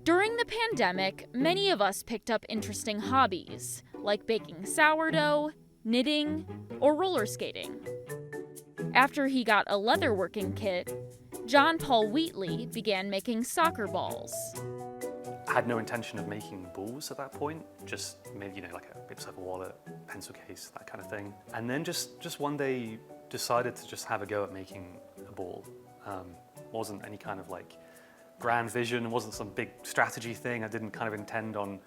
During the pandemic, many of us picked up interesting hobbies, like baking sourdough, knitting, or roller skating. After he got a leatherworking kit, Jon Paul Wheatley began making soccer balls. I had no intention of making balls at that point, just maybe, like a wallet, pencil case, that kind of thing. And then just one day decided to just have a go at making a ball. Wasn't any kind of grand vision, it wasn't some big strategy thing. I didn't kind of intend on,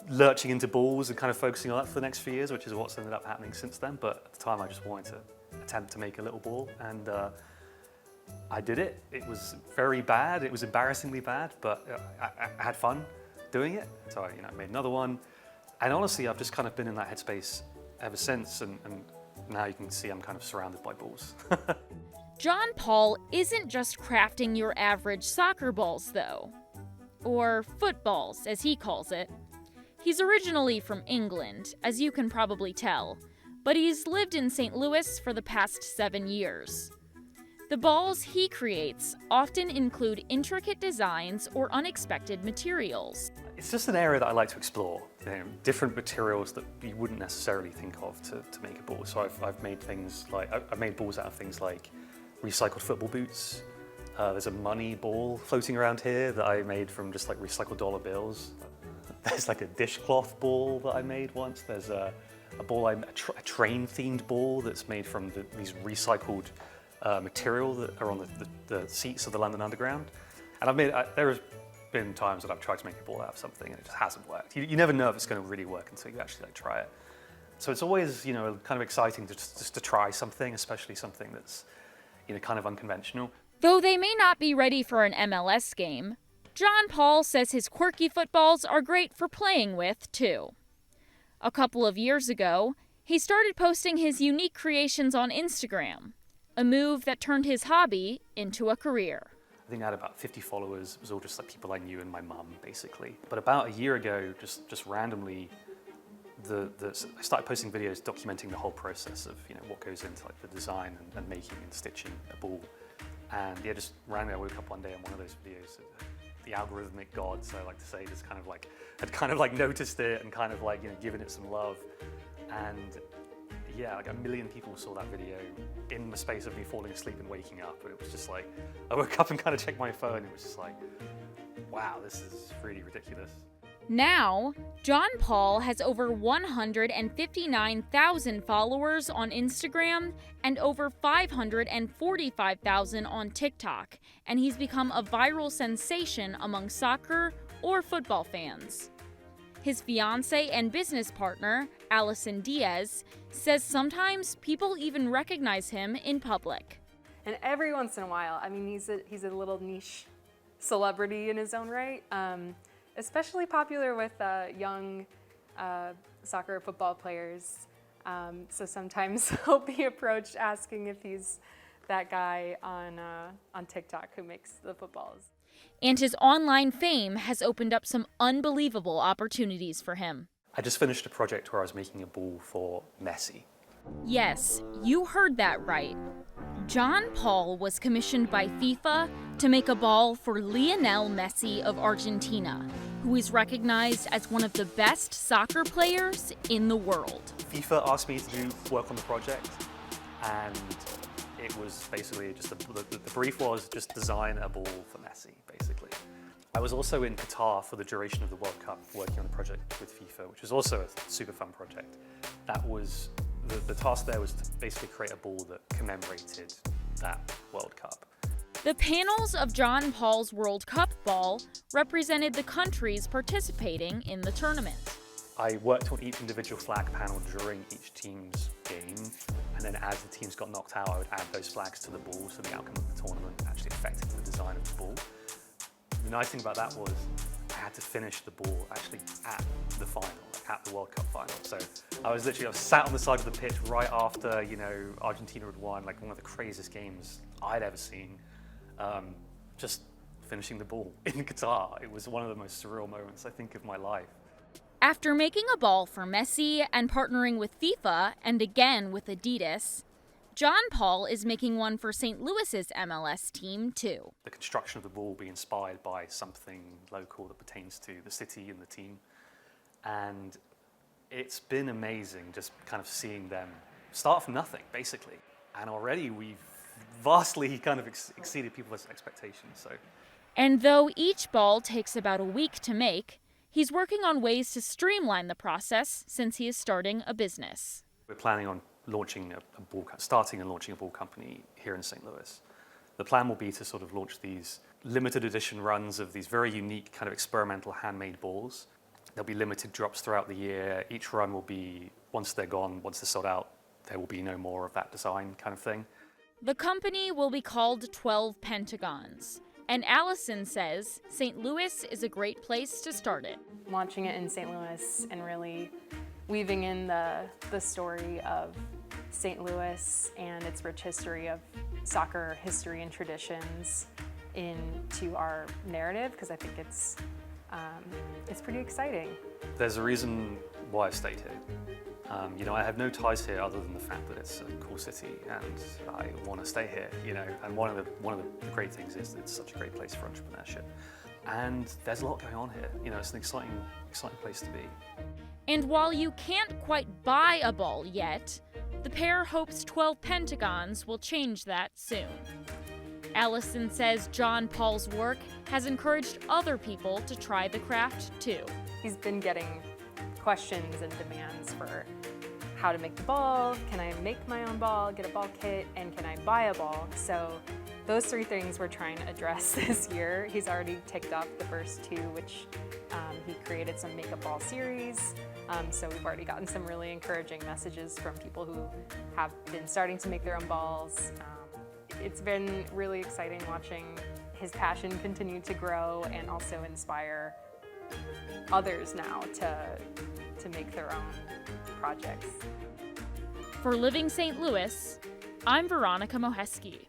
lurching into balls and kind of focusing on that for the next few years, which is what's ended up happening since then. But at the time I just wanted to attempt to make a little ball, and I did it. It was very bad, it was embarrassingly bad, but I had fun doing it. So I made another one, and honestly I've just kind of been in that headspace ever since, and now you can see I'm kind of surrounded by balls. Jon Paul isn't just crafting your average soccer balls, though. Or footballs, as he calls it. He's originally from England, as you can probably tell, but he's lived in St. Louis for the past 7 years. The balls he creates often include intricate designs or unexpected materials. It's just an area that I like to explore, different materials that you wouldn't necessarily think of to make a ball. So I've made things I've made balls out of things like recycled football boots. There's a money ball floating around here that I made from just recycled dollar bills. There's a dishcloth ball that I made once. There's a train-themed ball that's made from these recycled material that are on the seats of the London Underground. And there have been times that I've tried to make a ball out of something and it just hasn't worked. You never know if it's going to really work until you actually try it. So it's always kind of exciting just to try something, especially something that's kind of unconventional. Though they may not be ready for an MLS game, Jon Paul says his quirky footballs are great for playing with, too. A couple of years ago, he started posting his unique creations on Instagram, a move that turned his hobby into a career. I think I had about 50 followers. It was all just people I knew and my mum, basically. But about a year ago, just randomly, I started posting videos documenting the whole process of what goes into the design and making and stitching a ball. And just randomly I woke up one day on one of those videos. The algorithmic gods, I like to say, just had noticed it and given it some love. And a million people saw that video in the space of me falling asleep and waking up. And it was just I woke up and kind of checked my phone. It was just wow, this is really ridiculous. Now, Jon Paul has over 159,000 followers on Instagram and over 545,000 on TikTok, and he's become a viral sensation among soccer or football fans. His fiancée and business partner, Allison Diaz, says sometimes people even recognize him in public. And every once in a while, he's a little niche celebrity in his own right. Especially popular with young soccer or football players. So sometimes he'll be approached asking if he's that guy on TikTok who makes the footballs. And his online fame has opened up some unbelievable opportunities for him. I just finished a project where I was making a ball for Messi. Yes, you heard that right. Jon Paul was commissioned by FIFA to make a ball for Lionel Messi of Argentina, who is recognized as one of the best soccer players in the world. FIFA asked me to do work on the project, and it was basically just the brief was just design a ball for Messi, basically. I was also in Qatar for the duration of the World Cup working on a project with FIFA, which was also a super fun project. That was the task there was to basically create a ball that commemorated that World Cup. The panels of Jon Paul's World Cup ball represented the countries participating in the tournament. I worked on each individual flag panel during each team's game, and then as the teams got knocked out, I would add those flags to the ball so the outcome of the tournament actually affected the design of the ball. The nice thing about that was I had to finish the ball actually at the final, at the World Cup final. So I was sat on the side of the pitch right after, Argentina had won, one of the craziest games I'd ever seen. Just finishing the ball in Qatar. It was one of the most surreal moments, I think, of my life. After making a ball for Messi and partnering with FIFA and again with Adidas, Jon Paul is making one for St. Louis's MLS team, too. The construction of the ball will be inspired by something local that pertains to the city and the team. And it's been amazing just kind of seeing them start from nothing, basically. And already we've vastly kind of exceeded people's expectations. So. And though each ball takes about a week to make, he's working on ways to streamline the process since he is starting a business. We're planning on starting and launching a ball company here in St. Louis. The plan will be to sort of launch these limited edition runs of these very unique kind of experimental handmade balls. There'll be limited drops throughout the year. Each run will be, once they're gone, once they're sold out, there will be no more of that design kind of thing. The company will be called 12 Pentagons, and Allison says St. Louis is a great place to start it. Launching it in St. Louis and really weaving in the story of St. Louis and its rich history of soccer history and traditions into our narrative, because I think it's pretty exciting. There's a reason why I stayed here. I have no ties here other than the fact that it's a cool city and I want to stay here. And one of the great things is it's such a great place for entrepreneurship. And there's a lot going on here. It's an exciting place to be. And while you can't quite buy a ball yet, the pair hopes 12 Pentagons will change that soon. Allison says Jon Paul's work has encouraged other people to try the craft too. He's been getting questions and demands for how to make the ball, can I make my own ball, get a ball kit, and can I buy a ball? So those three things we're trying to address this year. He's already ticked off the first two, which he created some Make a Ball series. So we've already gotten some really encouraging messages from people who have been starting to make their own balls. It's been really exciting watching his passion continue to grow and also inspire others now to make their own projects. For Living St. Louis, I'm Veronica Moheski.